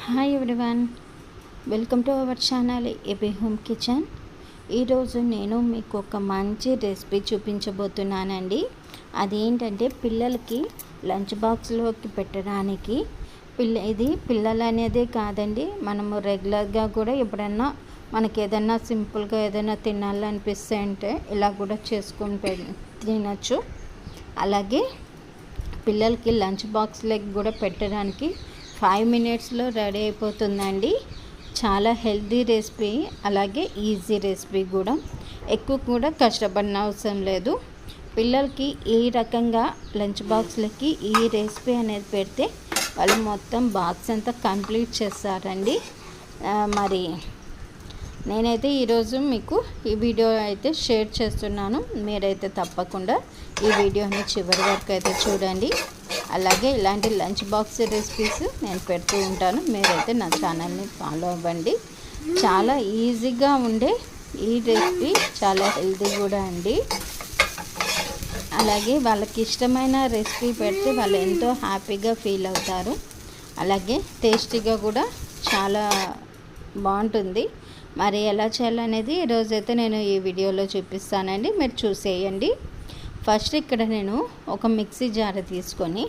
Hi everyone, welcome to our channel AB home kitchen. ఈరోజు నేను మీకు ఒక మంచి రెసిపీ చూపించబోతున్నానండి. అదేంటంటే పిల్లలకి లంచ్ బాక్స్లోకి పెట్టడానికి. ఇది పిల్లలు అనేదే కాదండి, మనము రెగ్యులర్గా కూడా ఎప్పుడన్నా మనకి ఏదైనా సింపుల్గా ఏదైనా తినాలనిపిస్తే అంటే ఇలా కూడా చేసుకొని తినచ్చు. అలాగే పిల్లలకి లంచ్ బాక్స్లోకి కూడా పెట్టడానికి 5 మినిట్స్లో రెడీ అయిపోతుందండి. చాలా హెల్తీ రెసిపీ, అలాగే ఈజీ రెసిపీ కూడా. ఎక్కువ కూడా కష్టపడిన అవసరం లేదు. పిల్లలకి ఈ రకంగా లంచ్ బాక్స్లకి ఈ రెసిపీ అనేది పెడితే వాళ్ళు మొత్తం బాక్స్ అంతా కంప్లీట్ చేస్తారండి. మరి నేనైతే ఈరోజు మీకు ఈ వీడియో అయితే షేర్ చేస్తున్నాను. మీరైతే తప్పకుండా ఈ వీడియోని చివరి వరకు అయితే చూడండి. అలాగే ఇలాంటి లంచ్ బాక్స్ రెసిపీస్ నేను పెడుతూ ఉంటాను. మీరైతే నా ఛానల్ని ఫాలో అవ్వండి. చాలా ఈజీగా ఉండే ఈ రెసిపీ చాలా హెల్తీ కూడా అండి. అలాగే వాళ్ళకి ఇష్టమైన రెసిపీ పెడితే వాళ్ళు ఎంతో హ్యాపీగా ఫీల్ అవుతారు. అలాగే టేస్టీగా కూడా చాలా బాగుంటుంది. మరి ఎలా చేయాలనేది ఈరోజైతే నేను ఈ వీడియోలో చూపిస్తానండి, మీరు చూసేయండి. ఫస్ట్ ఇక్కడ నేను ఒక మిక్సీ జార్ తీసుకొని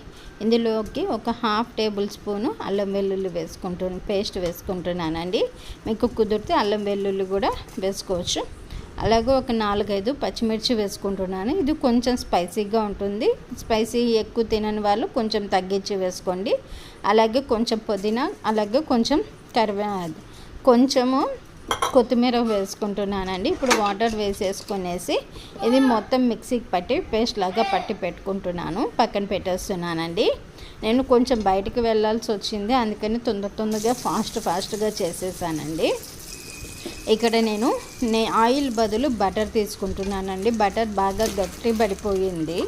ఇందులోకి ఒక 1/2 టేబుల్ స్పూను అల్లం వెల్లుల్లి పేస్ట్ వేసుకుంటున్నానండి. మీకు కుదిరితే అల్లం వెల్లుల్లి కూడా వేసుకోవచ్చు. అలాగే ఒక 4-5 పచ్చిమిర్చి వేసుకుంటున్నాను. ఇది కొంచెం స్పైసీగా ఉంటుంది. స్పైసీ ఎక్కువ తినని వాళ్ళు కొంచెం తగ్గించి వేసుకోండి. అలాగే కొంచెం పుదీనా, అలాగే కొంచెము కొత్తిమీర వేసుకుంటున్నానండి. ఇప్పుడు వాటర్ వేసేసుకునేసి ఇది మొత్తం మిక్సీకి పట్టి పేస్ట్ లాగా పట్టి పెట్టుకుంటున్నాను, పక్కన పెట్టేస్తున్నానండి. నేను కొంచెం బయటికి వెళ్ళాల్సి వచ్చింది, అందుకని తొందరగా ఫాస్ట్గా చేసేసానండి. ఇక్కడ నేను ఆయిల్ బదులు బటర్ తీసుకుంటున్నానండి. బటర్ బాగా గట్టి పడిపోయింది,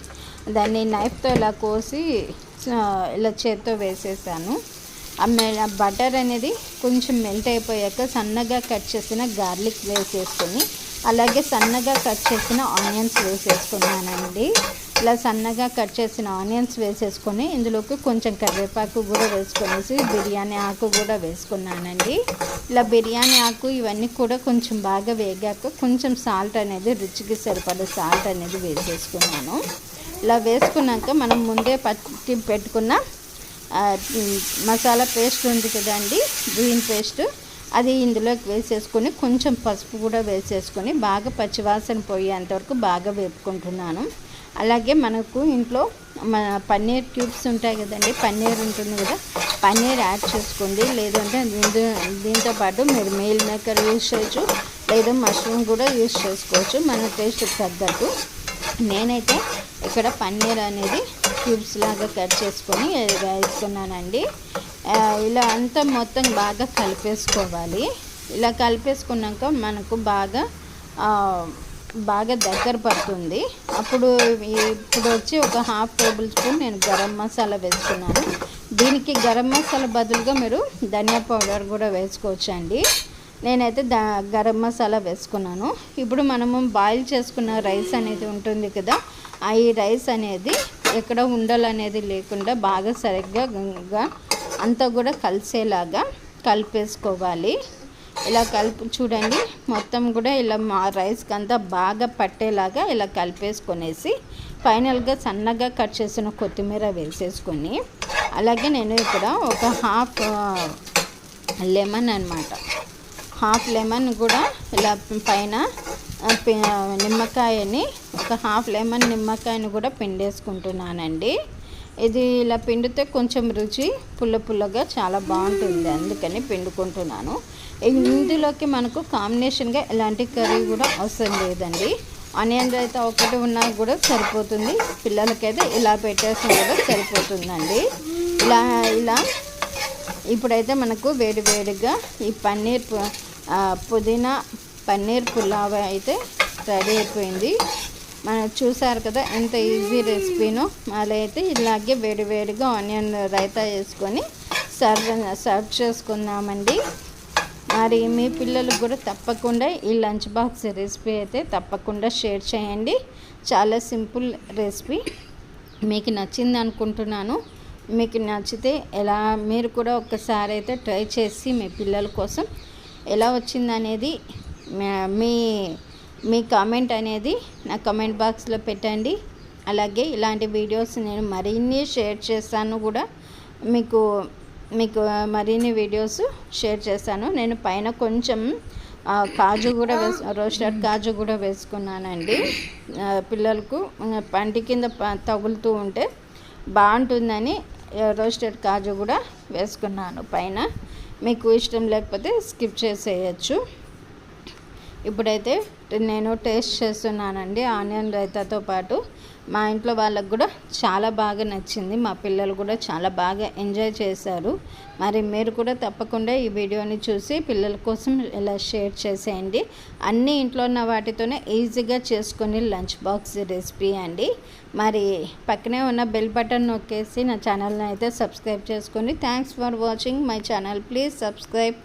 దాన్ని నైఫ్తో ఇలా కోసి ఇలా చేత్తో వేసేసాను. బటర్ అనేది కొంచెం మెల్ట్ అయిపోయాక సన్నగా కట్ చేసిన గార్లిక్ వేసేసుకొని, అలాగే సన్నగా కట్ చేసిన ఆనియన్స్ వేసేసుకున్నానండి. ఇలా సన్నగా కట్ చేసిన ఆనియన్స్ వేసేసుకొని ఇందులోకి కొంచెం కరివేపాకు కూడా వేసుకొనేసి బిర్యానీ ఆకు కూడా వేసుకున్నానండి. ఇలా బిర్యానీ ఆకు ఇవన్నీ కూడా కొంచెం బాగా వేగాక కొంచెం సాల్ట్ అనేది, రుచికి సరిపడే సాల్ట్ అనేది వేసేసుకున్నాను. ఇలా వేసుకున్నాక మనం ముందే పట్టి పెట్టుకున్న మసాలా పేస్ట్ ఉంది కదండి, గ్రీన్ పేస్ట్, అది ఇందులోకి వేసేసుకొని కొంచెం పసుపు కూడా వేసేసుకొని బాగా పచ్చివాసన పోయేంతవరకు బాగా వేపుకుంటున్నాను. అలాగే మనకు ఇంట్లో పన్నీర్ క్యూబ్స్ ఉంటాయి కదండి, పన్నీర్ ఉంటుంది కదా, పన్నీర్ యాడ్ చేసుకోండి. లేదంటే దీంతో పాటు మీరు మీల్ మేకర్ యూజ్ చేయొచ్చు, లేదా మష్రూమ్ కూడా యూజ్ చేసుకోవచ్చు మన టేస్ట్కి తగ్గట్టు. నేనైతే ఇక్కడ పన్నీర్ అనేది క్యూబ్స్ లాగా కట్ చేసుకొని వేసుకున్నానండి. ఇలా అంతా మొత్తం బాగా కలిపేసుకోవాలి. ఇలా కలిపేసుకున్నాక మనకు బాగా దగ్గర పడుతుంది. ఇప్పుడు వచ్చి ఒక 1/2 టేబుల్ స్పూన్ నేను గరం మసాలా వేసుకున్నాను. దీనికి గరం మసాలా బదులుగా మీరు ధనియా పౌడర్ కూడా వేసుకోవచ్చు అండి. నేనైతే గరం మసాలా వేసుకున్నాను. ఇప్పుడు మనము బాయిల్ చేసుకున్న రైస్ అనేది ఉంటుంది కదా, ఈ రైస్ అనేది ఎక్కడ ఉండలు అనేది లేకుండా బాగా సరిగ్గా అంతా కూడా కలిసేలాగా కలిపేసుకోవాలి. ఇలా చూడండి, మొత్తం కూడా ఇలా రైస్కి అంతా బాగా పట్టేలాగా ఇలా కలిపేసుకొనేసి ఫైనల్గా సన్నగా కట్ చేసిన కొత్తిమీర వేసేసుకొని, అలాగే నేను ఇక్కడ ఒక హాఫ్ లెమన్ కూడా ఇలా పైన నిమ్మకాయని ఒక హాఫ్ లెమన్ నిమ్మకాయని కూడా పిండేసుకుంటున్నానండి. ఇది ఇలా పిండితే కొంచెం రుచి పుల్లగా చాలా బాగుంటుంది, అందుకని పిండుకుంటున్నాను. ఇందులోకి మనకు కాంబినేషన్గా ఎలాంటి కర్రీ కూడా అవసరం లేదండి. ఆనియన్ రైతా ఒకటి ఉన్నా కూడా సరిపోతుంది. పిల్లలకైతే ఇలా పెట్టేసి కూడా సరిపోతుందండి. ఇలా ఇప్పుడైతే మనకు వేడిగా ఈ పుదీనా పన్నీర్ పులావ్ అయితే రెడీ అయిపోయింది. మనం చూసారు కదా ఎంత ఈజీ రెసిపీనో. అలా అయితే ఇలాగే వేడిగా ఆనియన్ రైతా వేసుకొని సర్వ్ చేసుకుందామండి. మరి మీ పిల్లలకు కూడా తప్పకుండా ఈ లంచ్ బాక్స్ రెసిపీ అయితే తప్పకుండా షేర్ చేయండి. చాలా సింపుల్ రెసిపీ, మీకు నచ్చింది అనుకుంటున్నాను. మీకు నచ్చితే మీరు కూడా ఒక్కసారి అయితే ట్రై చేసి మీ పిల్లల కోసం ఎలా వచ్చిందనేది మీ మీ కామెంట్ అనేది నా కామెంట్ బాక్స్లో పెట్టండి. అలాగే ఇలాంటి వీడియోస్ నేను మరిన్ని షేర్ చేస్తాను కూడా, మీకు మరిన్ని వీడియోస్ షేర్ చేస్తాను. నేను పైన కొంచెం కాజు కూడా రోస్టెడ్ కాజు కూడా వేసుకున్నానండి. పిల్లలకు పంటి కింద తగులుతూ ఉంటే బాగుంటుందని రోస్టెడ్ కాజు కూడా వేసుకున్నాను పైన. మీకు ఇష్టం లేకపోతే స్కిప్ చేసేయచ్చు. ఇప్పుడైతే నేను టేస్ట్ చేస్తున్నానండి ఆనియన్ రైతాతో పాటు. మా ఇంట్లో వాళ్ళకు కూడా చాలా బాగా నచ్చింది. మా పిల్లలు కూడా చాలా బాగా ఎంజాయ్ చేశారు. మరి మీరు కూడా తప్పకుండా ఈ వీడియోని చూసి పిల్లల కోసం ఇలా షేర్ చేసేయండి. అన్ని ఇంట్లో ఉన్న వాటితోనే ఈజీగా చేసుకొని లంచ్ బాక్స్ రెసిపీ అండి. మరి పక్కనే ఉన్న బెల్ బటన్ నొక్కేసి నా ఛానల్ని అయితే సబ్స్క్రైబ్ చేసుకోండి. Thanks for watching my channel. Please subscribe.